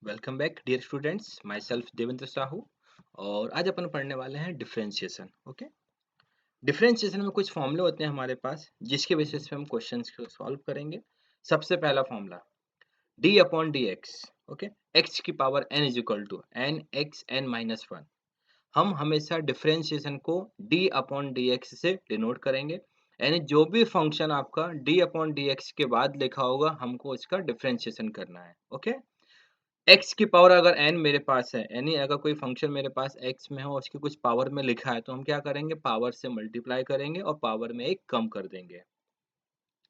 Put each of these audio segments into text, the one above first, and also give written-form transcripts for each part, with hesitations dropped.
Welcome back dear students, myself Devendra Sahu. और आज अपन पढ़ने वाले हैं डिफरेंशिएशन। ओके, डिफरेंशिएशन में कुछ फॉर्मूले होते हैं हमारे पास जिसके बेसिस पे हम क्वेश्चंस को सॉल्व करेंगे। सबसे पहला formula d upon D x. Okay, x की power n is equal to n x n minus one. हम हमेशा डिफरेंशिएशन को डी अपॉन डी एक्स से डिनोट करेंगे, यानी जो भी फंक्शन आपका डी अपॉन डी एक्स के बाद लिखा होगा हमको इसका डिफरेंशिएशन करना है। ओके, एक्स की पावर अगर एन मेरे पास है, यानी अगर कोई फंक्शन मेरे पास एक्स में है और उसकी कुछ पावर में लिखा है, तो हम क्या करेंगे, पावर से मल्टीप्लाई करेंगे और पावर में एक कम कर देंगे।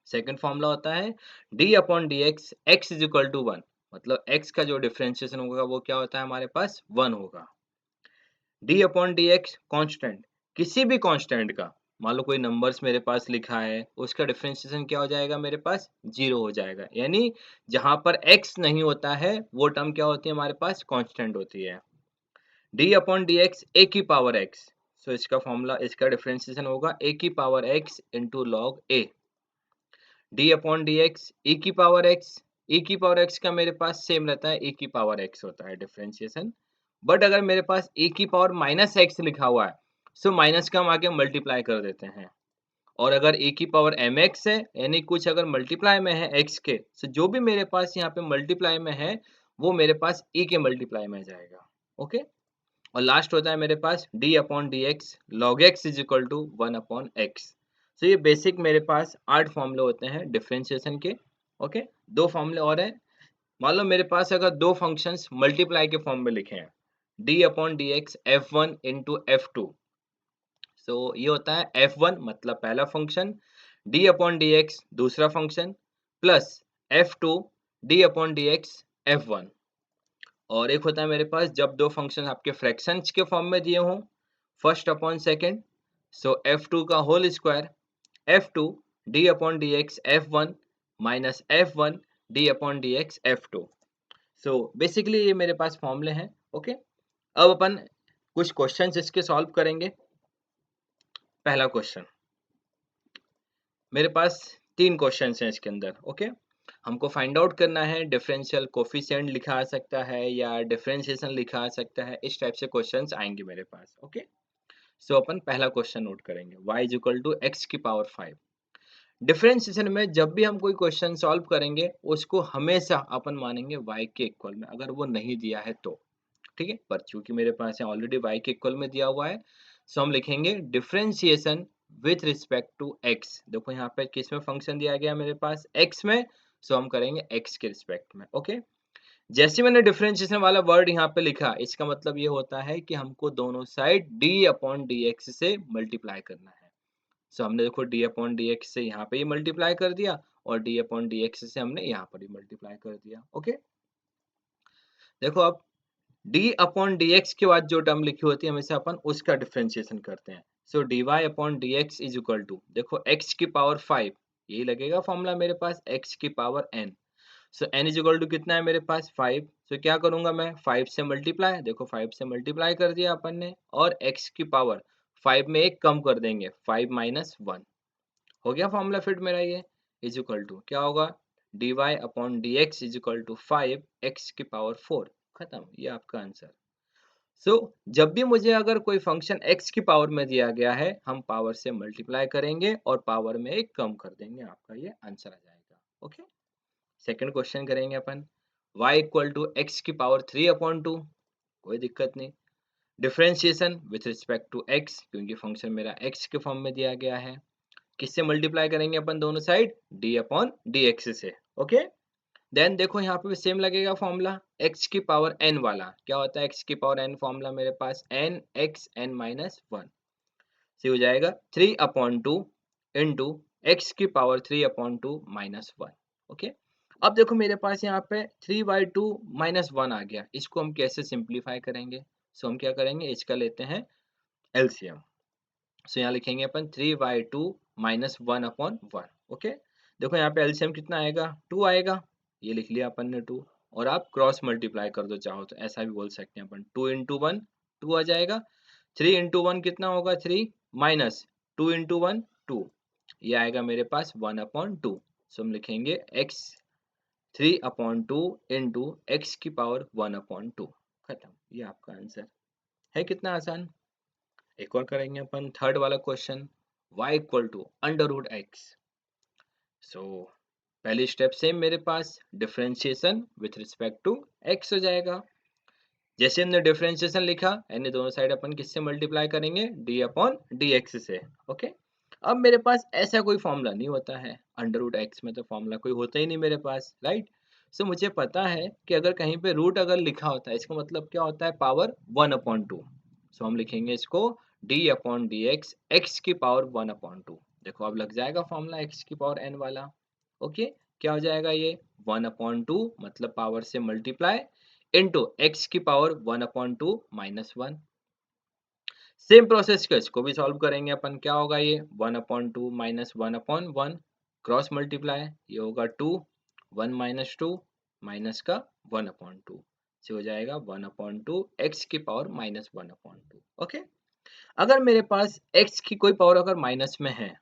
सेकंड फॉर्मूला होता है D upon D X, X is equal to one. मतलब एक्स का जो डिफरेंशिएशन होगा वो क्या होता है, हमारे पास वन होगा। D upon D X constant, किसी भी कॉन्स्टेंट का, मान लो कोई नंबर्स मेरे पास लिखा है, उसका डिफरेंशिएशन क्या हो जाएगा, मेरे पास जीरो हो जाएगा। यानी जहां पर एक्स नहीं होता है वो टर्म क्या होती है, हमारे पास कांस्टेंट होती है। डी अपॉन डी एक्स ए की पावर एक्स, सो इसका फॉर्मूला, इसका डिफरेंशिएशन होगा ए की पावर एक्स इंटू लॉग ए। डी अपॉन डी एक्स ई की पावर एक्स, ई की पावर एक्स का मेरे पास सेम रहता है, ई की पावर एक्स होता है डिफरेंशिएशन। बट अगर मेरे पास ई की पावर माइनस एक्स लिखा हुआ है, सो माइनस का हम आगे मल्टीप्लाई कर देते हैं। और अगर ए की पावर एम एक्स है, यानी कुछ अगर मल्टीप्लाई में है एक्स के, सो जो भी मेरे पास यहाँ पे मल्टीप्लाई में है वो मेरे पास ई के मल्टीप्लाई में जाएगा। ओके, और लास्ट होता है मेरे पास d upon D x, log x is equal to one upon x. So ये बेसिक मेरे पास 8 फॉर्मूले होते हैं डिफरेंशिएशन के। ओके, दो फॉर्मूले और हैं। मान लो मेरे पास अगर दो फंक्शंस मल्टीप्लाई के फॉर्म में लिखे हैं, d upon D x F one into f two. So ये होता है एफ वन मतलब पहला function, d upon D x दूसरा function, plus f two D upon D x F one. और एक होता है मेरे पास जब दो फंक्शन आपके फ्रैक्शंस के फॉर्म में दिए हों, first upon second, so F two का whole square, F two D upon D x F one minus F one D upon D x F two. So basically ये मेरे पास फॉर्मूले हैं। ओके, अब अपन कुछ क्वेश्चंस इसके सॉल्व करेंगे। पहला क्वेश्चन, मेरे पास तीन क्वेश्चंस हैं इसके अंदर। ओके, हमको फाइंड आउट करना है डिफरेंशियल कोफिशिएंट लिखा आ सकता है या डिफरेंशिएशन लिखा आ सकता है, इस टाइप से क्वेश्चंस आएंगे मेरे पास। ओके, सो अपन पहला क्वेश्चन नोट करेंगे, y is equal to X की पावर 5। डिफरेंशिएशन में जब भी हम कोई क्वेश्चन सॉल्व करेंगे उसको हमेशा अपन मानेंगे y के इक्वल में, अगर वो नहीं दिया है तो। ठीक है, पर चूंकि मेरे पास है ऑलरेडी y के इक्वल में दिया हुआ है, सो हम लिखेंगे differentiation with respect to x। देखो यहाँ पे किस में फंक्शन दिया गया है, मेरे पास x में, सो हम करेंगे x के रिस्पेक्ट में। ओके, जैसे मैंने डिफरेंशिएशन वाला वर्ड यहाँ पे लिखा, इसका मतलब ये होता है कि हमको दोनों side d upon D x से मल्टीप्लाई करना है। सो हमने देखो d अपॉन डी एक्स से यहाँ पे ही मल्टीप्लाई कर दिया और d अपॉन डी एक्स से हमने यहाँ पर ही मल्टीप्लाई कर दिया। ओके, देखो अब d अपॉन डी एक्स के बाद जो टर्म लिखी होती है हमेशा अपन उसका डिफरेंशिएशन करते हैं। So d Y upon D x is equal to, देखो x की पावर 5, यही लगेगा फॉर्मूला मेरे पास, x की power n। So n is equal to कितना है मेरे पास 5। सो क्या करूंगा मैं, 5 से मल्टीप्लाई, देखो 5 से मल्टीप्लाई कर दिया अपन ने, और x की पावर 5 में एक कम कर देंगे, 5 माइनस वन। हो गया फॉर्मूला फिट मेरा ये, इज इक्वल टू क्या होगा, D Y upon D x is equal to 5 X की पावर 4। खत्म, ये आपका आंसर। सो जब भी मुझे अगर कोई फंक्शन x की पावर में दिया गया है, हम पावर से मल्टीप्लाई करेंगे और पावर में एक कम कर देंगे, आपका ये आंसर आ जाएगा। ओके, सेकंड क्वेश्चन करेंगे अपन, y इक्वल टू एक्स की पावर 3 अपॉन टू, कोई दिक्कत नहीं। Differentiation with respect to x, क्योंकि फंक्शन मेरा x के फॉर्म में दिया गया है, किससे मल्टीप्लाई करेंगे अपन दोनों side, d upon D x से। ओके, देन देखो यहाँ पे भी सेम लगेगा फॉर्मूला, x की पावर n वाला क्या होता है, x की पावर n फॉर्मूला मेरे पास n x n minus one से हो जाएगा 3 अपॉन टू इंटू एक्स की power 3 upon to minus one. Okay, अब देखो मेरे पास यहाँ पे 3/2 माइनस वन आ गया, इसको हम कैसे सिंप्लीफाई करेंगे। सो हम क्या करेंगे, इसका लेते हैं एलसीएम। सो यहाँ लिखेंगे अपन 3/2 minus one upon one. Okay, देखो यहाँ पे एलसीएम कितना आएगा, 2 आएगा, ये लिख लिया अपन ने 2। और आप क्रॉस मल्टीप्लाई कर दो चाहो तो, ऐसा भी बोल सकते हैं अपन, 2 इंटू वन 2 आ जाएगा, 3 इंटू वन कितना होगा 3, माइनस 2 इंटू वन 2, ये आएगा मेरे पास 1 अपॉन टू। सो हम लिखेंगे x 3/2 इंटू एक्स की पावर 1/2। खत्म, ये आपका आंसर है। कितना आसान। एक और करेंगे अपन थर्ड वाला question, y equal to under root x. So पहली स्टेप सेम मेरे पास, differentiation with respect to x हो जाएगा। जैसे हमने डिफरेंशिएशन लिखा यानी दोनों साइड अपन किससे मल्टीप्लाई करेंगे, d अपॉन डी एक्स से। ओके, अब मेरे पास ऐसा कोई फॉर्मूला नहीं होता है, अंडर रूट एक्स में तो फॉर्मूला कोई होता ही नहीं मेरे पास, राइट। सो मुझे पता है कि अगर कहीं पे रूट अगर लिखा होता है इसका मतलब क्या होता है, पावर 1/2। सो हम लिखेंगे इसको d upon D X, x की पावर 1/2। देखो अब लग जाएगा फॉर्मूला एक्स की पावर n वाला। ओके, क्या हो जाएगा ये 1/2 मतलब पावर से मल्टीप्लाई इंटू एक्स की पावर 1/2 माइनस 1। सेम प्रोसेस को इसको भी सॉल्व करेंगे अपन। क्या होगा ये 1/2 माइनस 1/1, क्रॉस मल्टीप्लाई, ये होगा 2, 1 माइनस 2 माइनस का 1/2 से हो जाएगा 1/2 एक्स की पावर माइनस 1/2। ओके, अगर मेरे पास एक्स की कोई पावर अगर माइनस में है,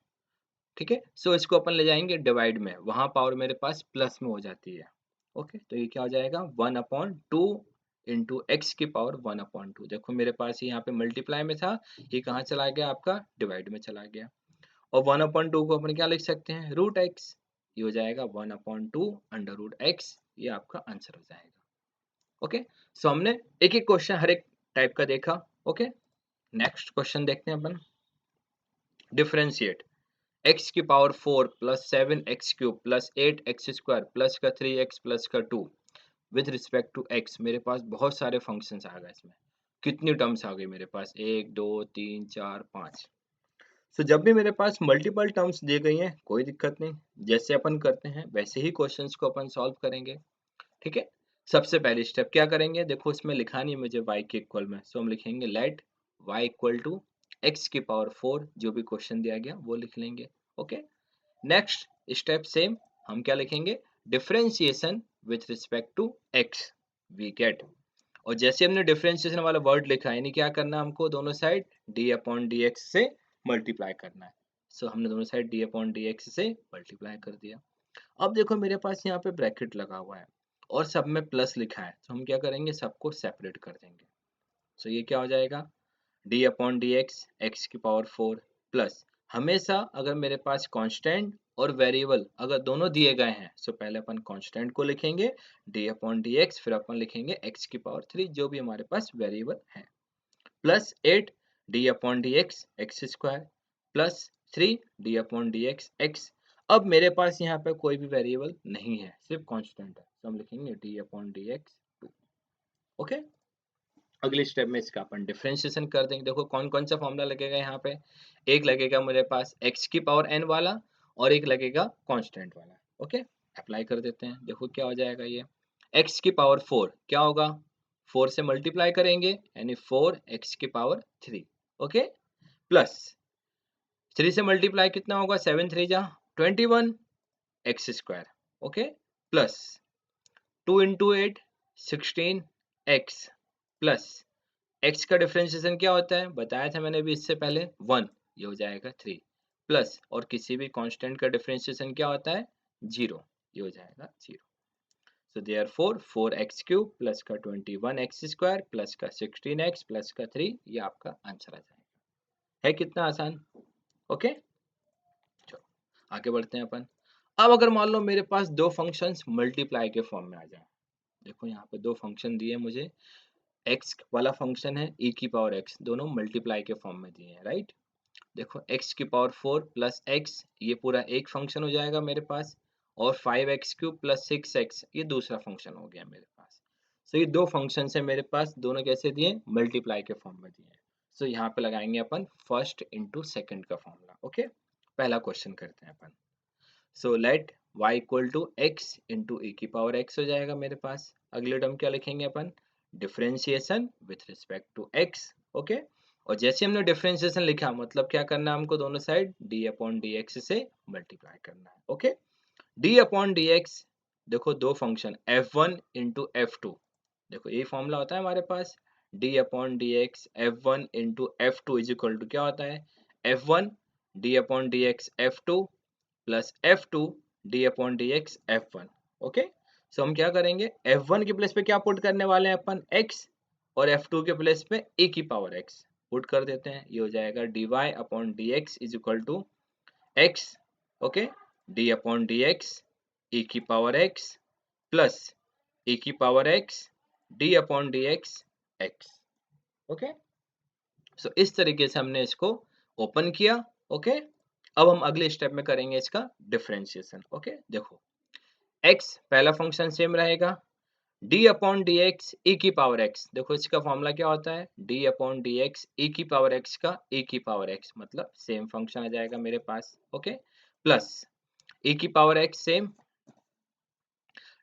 ठीक है, सो इसको अपन ले जाएंगे डिवाइड में, वहां पावर मेरे पास प्लस में हो जाती है। ओके, तो ये क्या हो जाएगा 1/2 इंटू एक्स की पावर 1/2। देखो मेरे पास यहाँ पे मल्टीप्लाई में था, ये कहाँ चला गया आपका, डिवाइड में चला गया। और 1/2 को अपन क्या लिख सकते हैं, रूट एक्स। ये हो जाएगा 1/2 अंडर रूट एक्स, ये आपका आंसर हो जाएगा। ओके, सो हमने एक एक क्वेश्चन हर एक टाइप का देखा। ओके, नेक्स्ट क्वेश्चन देखते हैं अपन, डिफरेंशिएट एक्स की power 4 plus 7x cube plus 8x square plus का 3x प्लस का 2 विथ रिस्पेक्ट टू x। मेरे पास बहुत सारे फंक्शंस आ गए इसमें, कितनी टर्म्स आ गई मेरे पास, 1 2 3 4 5। सो जब भी मेरे पास मल्टीपल टर्म्स दी गई हैं कोई दिक्कत नहीं, जैसे अपन करते हैं वैसे ही क्वेश्चंस को अपन सॉल्व करेंगे। ठीक है, सबसे पहली स्टेप क्या करेंगे, देखो इसमें लिखा नहीं मुझे y के इक्वल में, सो हम लिखेंगे let y equal to x की पावर 4, जो भी क्वेश्चन दिया गया वो लिख लेंगे। ओके, नेक्स्ट स्टेप सेम, हम क्या लिखेंगे, differentiation with respect to x we get. और जैसे हमने डिफरेंशिएशन वाला वर्ड लिखा है, यानी क्या करना है हमको, दोनों side d upon D x से मल्टीप्लाई करना है। सो हमने दोनों side d upon D x से मल्टीप्लाई कर दिया। अब देखो मेरे पास यहाँ पे ब्रैकेट लगा हुआ है और सब में प्लस लिखा है, तो हम क्या करेंगे, सबको सेपरेट कर देंगे। सो ये क्या हो जाएगा, d upon D X, x की पावर 4 प्लस, हमेशा अगर मेरे पास कांस्टेंट और वेरिएबल अगर दोनों दिए गए हैं, सो पहले अपन कांस्टेंट को लिखेंगे d अपॉन डी एक्स, फिर अपन लिखेंगे x की पावर 3 जो भी हमारे पास वेरिएबल है, plus 8 d upon D X, x square plus 3 d upon D X x. अब मेरे पास यहाँ पे कोई भी वेरिएबल नहीं है, सिर्फ कांस्टेंट है, तो हम लिखेंगे d upon D x 2। Okay, अगले स्टेप में इसका अपन डिफरेंशिएशन कर देंगे। देखो कौन कौन सा फॉर्मूला लगेगा यहाँ पे, एक लगेगा मेरे पास x की पावर n वाला और एक लगेगा कांस्टेंट वाला। ओके, अप्लाई कर देते हैं, देखो क्या हो जाएगा ये, x की पावर 4 क्या होगा, 4 से मल्टीप्लाई करेंगे यानी 4x की पावर 3। ओके, प्लस 3 से मल्टीप्लाई कितना होगा, 7 3 जा 21 x square. Okay, plus 2 into 8 16 x plus x का डिफरेंशिएशन क्या होता है, बताया था मैंने अभी इससे पहले 1, ये हो जाएगा 3 प्लस, और किसी भी कांस्टेंट का डिफरेंशिएशन क्या होता है 0, ये हो जाएगा 0। So therefore 4x cube plus का 21 एक्स स्क्वायर प्लस का 16x प्लस का 3, ये आपका आंसर आ जाएगा। है कितना आसान। ओके, चलो आगे बढ़ते हैं अपन। अब अगर मान लो मेरे पास दो फंक्शंस मल्टीप्लाई के फॉर्म में आ जाए, देखो यहाँ पे दो फंक्शन दिए मुझे, x वाला फंक्शन है e की पावर x, दोनों मल्टीप्लाई के फॉर्म में दिए हैं, राइट। देखो x की पावर 4 प्लस x, ये पूरा एक फंक्शन हो जाएगा मेरे पास, और 5x क्यूब प्लस 6x ये दूसरा फंक्शन हो गया मेरे पास। सो ये दो फंक्शन है मेरे पास, दोनों कैसे दिए, मल्टीप्लाई के फॉर्म में दिए हैं। सो यहाँ पे लगाएंगे अपन फर्स्ट इंटू सेकेंड का फॉर्मूला। ओके, पहला क्वेश्चन करते हैं अपन। So let y equal to x into e की पावर x हो जाएगा मेरे पास। अगले टर्म क्या लिखेंगे अपन, differentiation with respect to x। Okay, और जैसे हमने डिफरेंशिएशन लिखा मतलब क्या करना है हमको, दोनों side d upon D x से मल्टीप्लाई करना है। Okay, d upon D x, देखो दो फंक्शन f1 इंटू f2, देखो ये फॉर्मूला होता है हमारे पास, d upon D x f1 into f2 is equal to क्या होता है, f1 d upon D x f2 plus f2 d upon dx f1। Okay, so हम क्या करेंगे, F1 के प्लेस पे क्या पुट करने वाले हैं अपन, x, और F2 के प्लेस पे e की पावर x पुट कर देते हैं। ये हो जाएगा dy upon dx is equal to x, okay, d upon dx e की पावर x प्लस e की power x d upon dx x, okay. So इस तरीके से हमने इसको ओपन किया, ओके। अब हम अगले स्टेप में करेंगे इसका डिफरेंशिएशन, ओके। देखो x पहला फंक्शन सेम रहेगा, d अपॉन डी एक्स ई की पावर x, देखो इसका फॉर्मूला क्या होता है, d अपॉन डी एक्स ई की पावर x का e की पावर x, मतलब सेम फंक्शन आ जाएगा मेरे पास, ओके, प्लस e की power x same,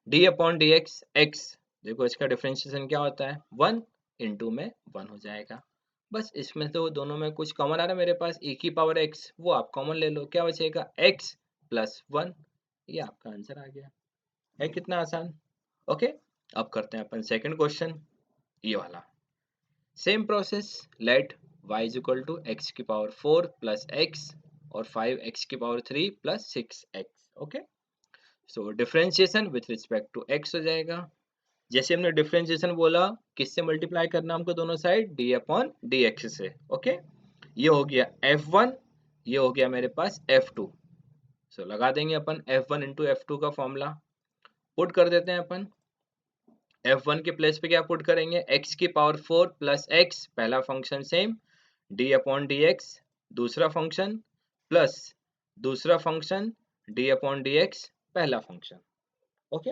d upon D x x, देखो इसका डिफरेंशिएशन क्या होता है, 1 इंटू में 1 हो जाएगा। बस इसमें तो दोनों में कुछ कॉमन आ रहा है मेरे पास, e की पावर x, वो आप कॉमन ले लो, क्या बचेगा x प्लस 1, ये आपका आंसर आ गया। है कितना आसान, ओके। अब करते हैं अपन सेकंड क्वेश्चन, ये वाला same process, let y is equal to X की पावर 4 प्लस एक्स और 5x की power 3 plus 6x, okay. So differentiation with respect to x हो जाएगा। जैसे हमने डिफरेंशिएशन बोला, किससे मल्टीप्लाई करना हमको दोनों side, d upon D x से, ओके। ये हो गया F1, ये हो गया मेरे पास F2। सो लगा देंगे अपन F1 इंटू F2 का फॉर्मूला, पुट कर देते हैं अपन। F1 के प्लेस पे क्या पुट करेंगे, x की पावर 4 प्लस x, पहला function same, d upon D x दूसरा फंक्शन, प्लस दूसरा function d upon D x पहला फंक्शन, ओके।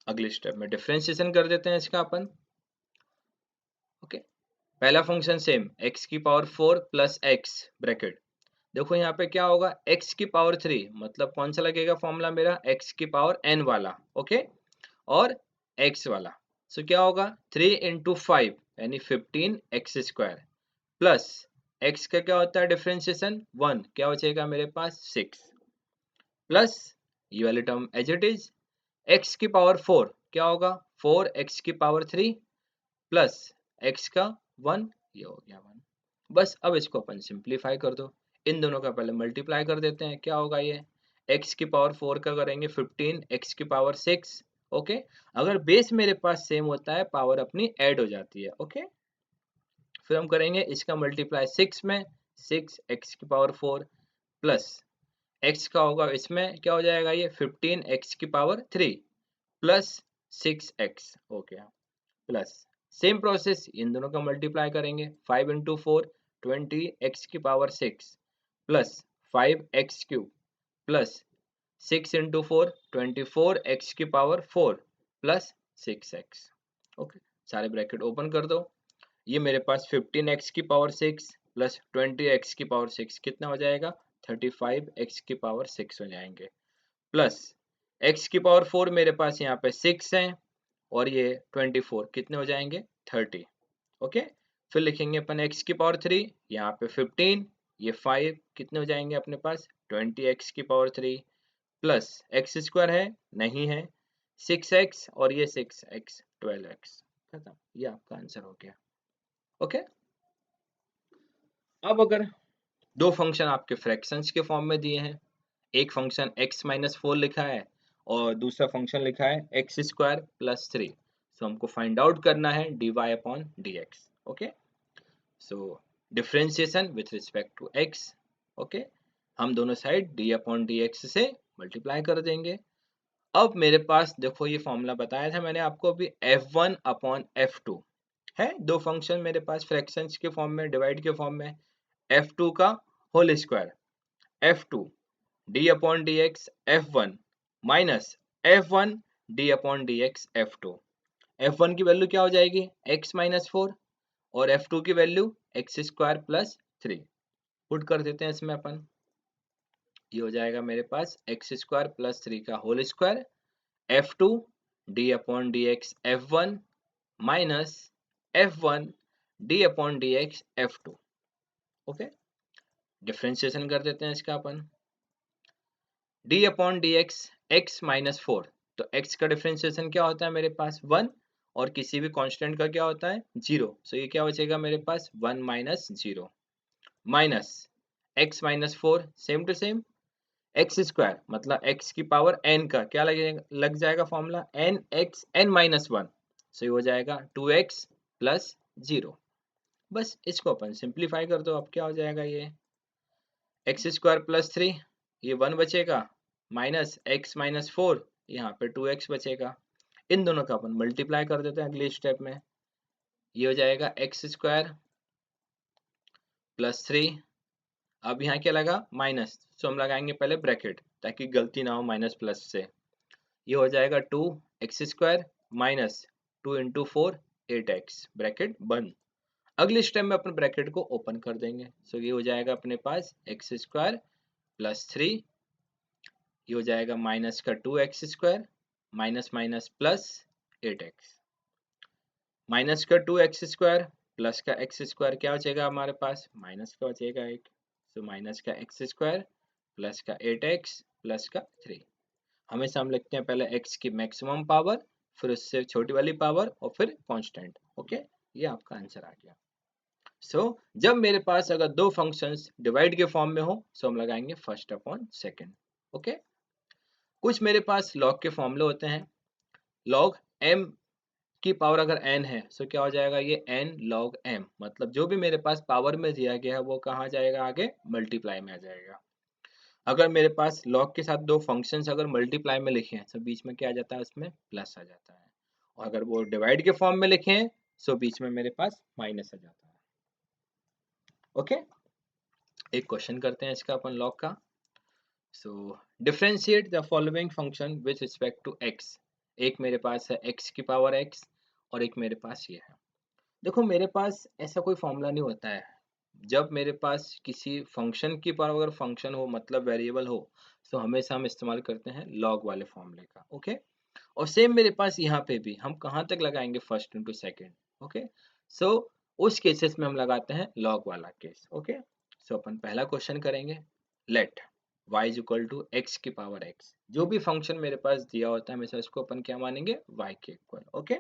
अगले स्टेप में डिफरेंशिएशन कर देते हैं इसका अपन, ओके। पहला फंक्शन सेम, x की पावर 4 प्लस x ब्रैकेट, देखो यहाँ पे क्या होगा, x की पावर 3, मतलब कौन सा लगेगा फॉर्मूला मेरा, x की पावर n वाला, ओके, और x वाला। सो क्या होगा, 3 इंटू 5 यानी 15x² प्लस x का क्या होता है डिफरेंशिएशन 1, क्या बचेगा मेरे पास 6, प्लस ये वाली term as it is, x की पावर 4 क्या होगा, 4x की पावर 3 प्लस x का 1, ये हो गया 1। बस अब इसको अपन सिंप्लीफाई कर दो, इन दोनों का पहले मल्टीप्लाई कर देते हैं, क्या होगा ये, x की पावर 4 का करेंगे 15, x की पावर 6, ओके। अगर बेस मेरे पास सेम होता है, पावर अपनी ऐड हो जाती है, ओके। फिर हम करेंगे इसका मल्टीप्लाई 6 में, 6x की पावर 4 प्लस x का होगा इसमें क्या हो जाएगा, ये 15x की power 3 plus 6x, okay, plus same process in दोनों का मल्टीप्लाई करेंगे, 5 इंटू 4 20x की power 6 plus 5x³ plus 6 into 4 24x की पावर 4 प्लस 6x, ओके। सारे ब्रैकेट ओपन कर दो, ये मेरे पास 15x की पावर 6 प्लस 20x की पावर 6 कितना हो जाएगा, 35x की पावर 6 हो जाएंगे, प्लस x की पावर 4 मेरे पास यहाँ पे 6 है, और ये 24 कितने हो जाएंगे, 30, ओके। फिर लिखेंगे अपन x की पावर 3, यहाँ पे 15, ये 5 कितने हो जाएंगे अपने पास, 20x की पावर 3 प्लस x² है, नहीं है, 6x, और ये 6x 12x, खत्म, ये आपका आंसर हो गया, ओके। अब अगर दो फंक्शन आपके फ्रैक्शंस के फॉर्म में दिए हैं, एक फंक्शन x-4 लिखा है और दूसरा फंक्शन लिखा है x² प्लस 3, सो हमको फाइंड आउट करना है dy upon dx, okay. So differentiation with respect to x, okay, हम दोनों साइड d अपॉन dx से मल्टीप्लाई कर देंगे। अब मेरे पास देखो ये फॉर्मूला बताया था मैंने आपको अभी, f1 अपॉन f2 है, दो फंक्शन मेरे पास फ्रैक्शंस के फॉर्म में, डिवाइड के फॉर्म में, f2 का whole square, f2 d upon D x f1 minus f1 d upon D x f2, f1 की वैल्यू क्या हो जाएगी, x-4, और f2 की वैल्यू x² प्लस 3, पुट कर देते हैं इसमें अपन, ये हो जाएगा मेरे पास x² प्लस 3 का whole square, f2 d upon D x f1 minus f1 d upon D x f2, okay. Differentiation कर देते हैं इसका अपन, d upon D X x-4, तो x का डिफरेंशिएशन क्या होता है मेरे पास 1, और किसी भी कांस्टेंट का क्या होता है 0, सो ये क्या बचेगा मेरे पास 1 minus 0 minus x-4 same to same, x square मतलब एक्स की पावर एन का क्या लग जाएगा formula n x n minus one, so ये हो जाएगा 2x प्लस 0। बस इसको अपन सिंप्लीफाई कर दो, अब क्या हो जाएगा ये एक्स स्क्वायर प्लस 3, ये 1 बचेगा, माइनस एक्स माइनस 4, यहाँ पे 2x बचेगा। इन दोनों का अपन मल्टीप्लाई कर देते हैं अगले स्टेप में, ये हो जाएगा एक्स स्क्वायर प्लस 3, अब यहाँ क्या लगा माइनस, सो हम लगाएंगे पहले ब्रैकेट ताकि गलती ना हो माइनस प्लस से। ये हो जाएगा 2x square minus 2 × 4 8x bracket बंद। अगले स्टेप में अपन ब्रैकेट को ओपन कर देंगे, सो ये हो जाएगा अपने पास एक्स स्क्वायर प्लस 3, ये हो जाएगा माइनस का 2x square minus minus plus 8x, minus का 2x स्क्वायर प्लस का एक्स स्क्वायर क्या बचेगा हमारे पास माइनस का बचेगा एक, सो माइनस का एक्स स्क्वायर प्लस का 8x प्लस का 3। हमेशा हम लिखते हैं पहले x की मैक्सिमम पावर, फिर उससे छोटी वाली पावर और फिर कांस्टेंट। ओके, ये आपका आंसर आ गया। जब मेरे पास अगर दो फंक्शंस डिवाइड के फॉर्म में हो, सो हम लगाएंगे फर्स्ट अपॉन सेकंड। ओके, कुछ मेरे पास लॉग के फॉर्मूले होते हैं, लॉग m की पावर अगर n है, सो क्या हो जाएगा ये n log m, मतलब जो भी मेरे पास पावर में दिया गया है वो कहाँ जाएगा आगे मल्टीप्लाई में आ जाएगा। अगर मेरे पास लॉग के साथ दो फंक्शंस अगर मल्टीप्लाई में लिखे हैं, सो बीच में क्या आ जाता है उसमें प्लस आ जाता है, और अगर वो डिवाइड के फॉर्म में लिखे हैं, सो बीच में मेरे पास माइनस आ जाता है। ओके, एक क्वेश्चन करते हैं इसका अपन लॉग का। So differentiate the following function with respect to x। एक मेरे पास है x की पावर x और एक मेरे पास ये है। देखो मेरे पास ऐसा कोई फॉर्मूला नहीं होता है, जब मेरे पास किसी फंक्शन की पावर अगर फंक्शन हो मतलब वेरिएबल हो, तो हमेशा हम इस्तेमाल करते हैं लॉग वाले फॉर्मूले का। ओके, और सेम मेरे पास यहाँ पे भी हम कहाँ तक लगाएंगे फर्स्ट इंटू सेकेंड। ओके, सो उस केसेस में हम लगाते हैं लॉग वाला केस। ओके, सो अपन पहला क्वेश्चन करेंगे, let y is equal to X की पावर x। जो भी फंक्शन मेरे पास दिया होता है हमेशा इसको अपन क्या मानेंगे y के इक्वल। ओके,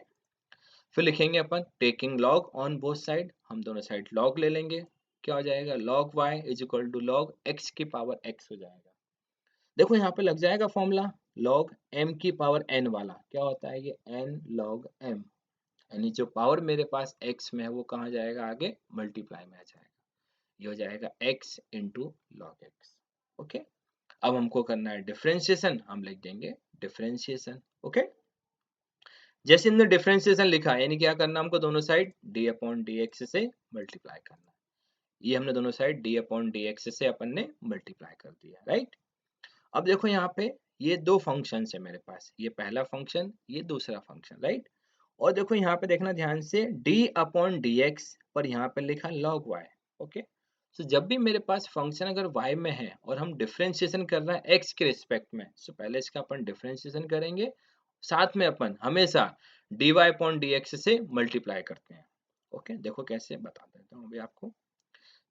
फिर लिखेंगे अपन taking log on both side, हम दोनों साइड लॉग ले लेंगे, क्या हो जाएगा log y is equal to log x की पावर x हो जाएगा। देखो यहाँ पे लग जाएगा फॉर्मूला log m की पावर n वाला, क्या होता है ये n log m, यानी जो पावर मेरे पास x में है वो कहाँ जाएगा आगे मल्टीप्लाई में आ जाएगा, ये हो जाएगा x into log x। Okay, अब हमको करना है डिफरेंशिएशन, हम लिख देंगे डिफरेंशिएशन। ओके, जैसे हमने डिफरेंशिएशन लिखा यानी क्या करना हमको दोनों साइड d अपॉन dx से मल्टीप्लाई करना, ये हमने दोनों साइड d अपॉन dx से अपन ने मल्टीप्लाई कर दिया, राइट। अब देखो यहाँ पे ये दो फंक्शन है मेरे पास, ये पहला फंक्शन ये दूसरा फंक्शन, राइट। और देखो यहाँ पे देखना ध्यान से d अपॉन dx पर यहाँ पे लिखा log y। ओके, सो जब भी मेरे पास फंक्शन अगर y में है और हम डिफरेंशिएशन कर रहे हैं x के रिस्पेक्ट में, सो पहले इसका अपन डिफरेंशिएशन करेंगे, साथ में अपन हमेशा dy अपॉन dx से मल्टीप्लाई करते हैं। ओके, देखो कैसे बता देता हूँ अभी आपको।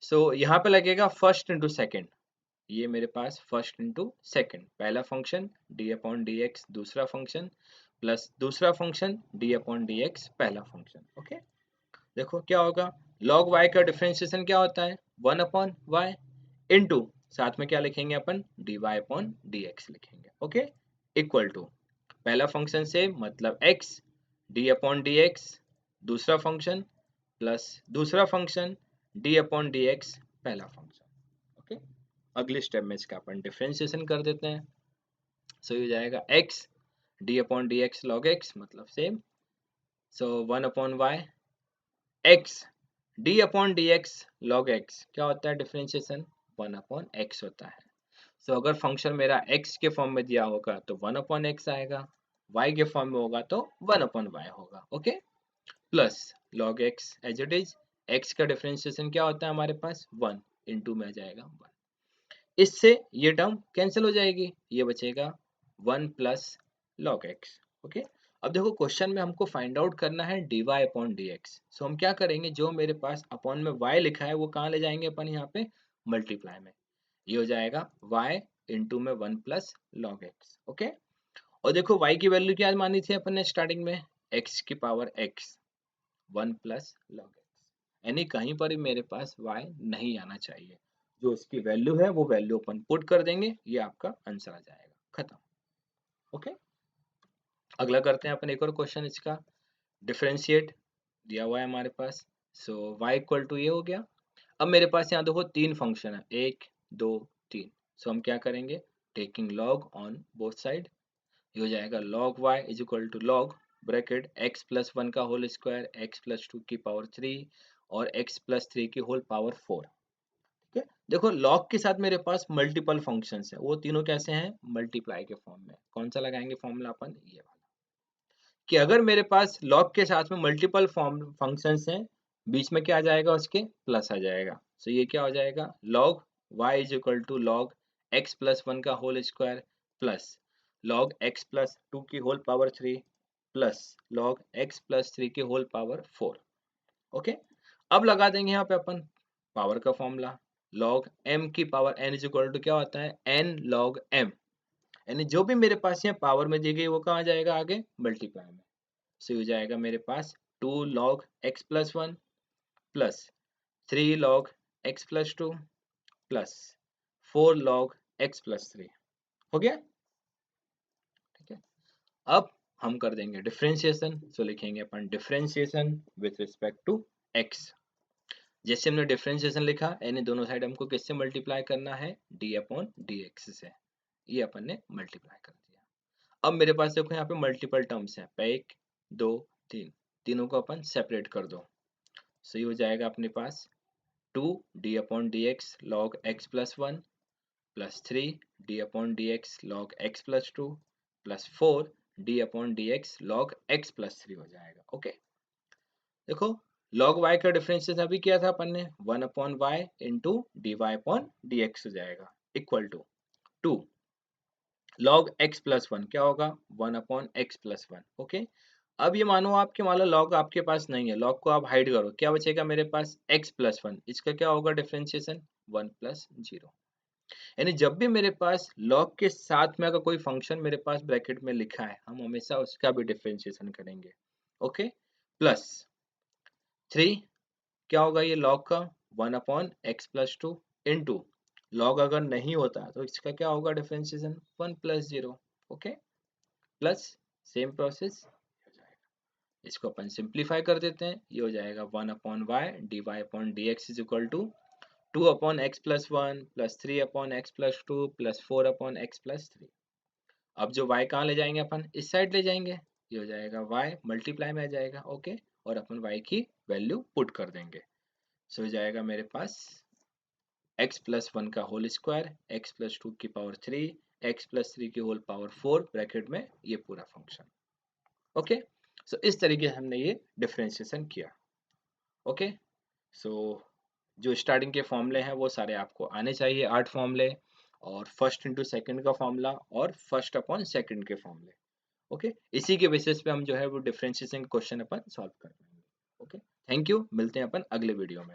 सो यहाँ पे लगेगा फर्स्ट इंटू सेकेंड, ये मेरे पास फर्स्ट इंटू सेकेंड, पहला function d upon D x दूसरा फंक्शन प्लस दूसरा function d upon D x पहला फंक्शन। ओके, देखो क्या होगा log y का डिफरेंशिएशन क्या होता है 1 अपॉन y इंटू साथ में क्या लिखेंगे अपन dy अपॉन dx लिखेंगे। ओके, इक्वल टू पहला फंक्शन से मतलब x d अपॉन dx दूसरा फंक्शन प्लस दूसरा फंक्शन d अपॉन dx पहला फंक्शन। ओके, अगले स्टेप में इसका अपन डिफरेंशिएशन कर देते हैं, सो ये हो जाएगा x d upon D x log X मतलब same, so 1 upon Y x d upon D x log X क्या होता है डिफरेंशिएशन 1 अपॉन x होता है। सो अगर फंक्शन मेरा x के फॉर्म में दिया होगा तो 1 अपॉन x आएगा, y के फॉर्म में होगा तो 1 अपॉन y होगा। Okay, plus log x as it is, x का डिफरेंशिएशन क्या होता है हमारे पास 1 इंटू में आ जाएगा 1, इससे ये टर्म कैंसिल हो जाएगी, ये बचेगा 1 प्लस लॉग एक्स। ओके, अब देखो क्वेश्चन में हमको फाइंड आउट करना है dy अपॉन dx, सो हम क्या करेंगे जो मेरे पास अपॉन में y लिखा है वो कहाँ ले जाएंगे अपन यहाँ पे मल्टीप्लाई में, ये हो जाएगा y इंटू में 1 प्लस लॉग एक्स। ओके, और देखो y की वैल्यू क्या मानी थी अपन ने स्टार्टिंग में x की power x 1 plus log x, यानी कहीं पर भी मेरे पास y नहीं आना चाहिए। जो इसकी वैल्यू है वो वैल्यू अपन पुट कर देंगे, ये आपका आंसर आ जाएगा, खत्म। ओके, अगला करते हैं अपन एक और क्वेश्चन इसका। डिफरेंशिएट दिया हुआ है हमारे पास। सो y इक्वल टू ये हो गया। अब मेरे पास यहाँ देखो तीन फंक्शन है, एक दो तीन। सो हम क्या करेंगे, taking log on both side, ये हो जाएगा log y is equal to log bracket x plus one का whole square x plus two की पावर थ्री और x प्लस थ्री की होल पावर फोर। ठीक है, देखो log के साथ मेरे पास मल्टीपल फंक्शंस है, वो तीनों कैसे हैं, मल्टीप्लाई के फॉर्म में। कौन सा लगाएंगे फॉर्मूला अपन, ये वाला, कि अगर मेरे पास log के साथ में मल्टीपल फॉर्म फंक्शंस हैं, बीच में क्या आ जाएगा उसके, प्लस आ जाएगा। सो ये क्या हो जाएगा, log y is equal to log x plus one का whole square plus log x plus two की whole power three plus log x plus three की होल पावर फोर। ओके, अब लगा देंगे यहाँ पे अपन पावर का फॉर्मूला, log m की power n is equal to क्या होता है, n log m, यानी जो भी मेरे पास यहाँ पावर में दी गई वो कहाँ जाएगा आगे, मल्टीप्लाई में। सो हो जाएगा मेरे पास two log x plus one plus three log x plus two plus four log x plus three. हो गया, ठीक है। अब हम कर देंगे डिफरेंशिएशन। सो लिखेंगे अपन differentiation with respect to x। जैसे हमने डिफरेंशिएशन लिखा, यानी दोनों साइड हमको किससे मल्टीप्लाई करना है, d अपॉन dx से, ये अपन ने मल्टीप्लाई कर दिया। अब मेरे पास देखो यहाँ पे मल्टीपल टर्म्स हैं, एक दो तीन, तीनों को अपन सेपरेट कर दो। सो ये हो जाएगा अपने पास two D upon D x log x plus one plus three d upon D x log x plus two plus four d upon D x log x plus three हो जाएगा। ओके, देखो log y का differentiation अभी किया था अपन ने, one upon Y into D Y upon D X हो जाएगा equal to two log x plus one क्या होगा, one upon X plus one. Okay, अब ये मानो आपके मान लो log आपके पास नहीं है, log को आप हाइड करो, क्या बचेगा मेरे पास x प्लस वन, इसका क्या होगा डिफरेंशिएशन, वन प्लस जीरो। यानी जब भी मेरे पास log के साथ में अगर कोई फंक्शन मेरे पास ब्रैकेट में लिखा है, हम हमेशा उसका भी डिफरेंशिएशन करेंगे। ओके, प्लस थ्री क्या होगा ये log का, one upon X plus two into log अगर नहीं होता तो इसका क्या होगा differentiation, one plus zero. Okay, plus same process हो जाएगा, इसको अपन सिंप्लीफाई कर देते हैं, ये हो जाएगा one upon Y D Y upon D x is equal to two upon X plus one plus three upon X plus two plus four upon X plus three. अब जो y कहाँ ले जाएंगे अपन, इस साइड ले जाएंगे, ये हो जाएगा y मल्टीप्लाई में आ जाएगा। ओके, और अपन y की वैल्यू पुट कर देंगे। सो हो जाएगा मेरे पास x प्लस वन का whole square x plus two की power three x plus three की होल पावर फोर ब्रैकेट में ये पूरा फंक्शन। ओके, सो इस तरीके से हमने ये डिफरेंशिएशन किया। ओके, सो जो स्टार्टिंग के फॉर्मूले हैं वो सारे आपको आने चाहिए, 8 फॉर्मूले, और फर्स्ट इंटू सेकंड का फॉर्मूला और फर्स्ट अपॉन सेकंड के फॉर्मूले। ओके, इसी के बेसिस पे हम जो है वो डिफरेंशिएशन क्वेश्चन अपन सॉल्व कर पाएंगे। ओके, थैंक यू, मिलते हैं अपन अगले वीडियो में।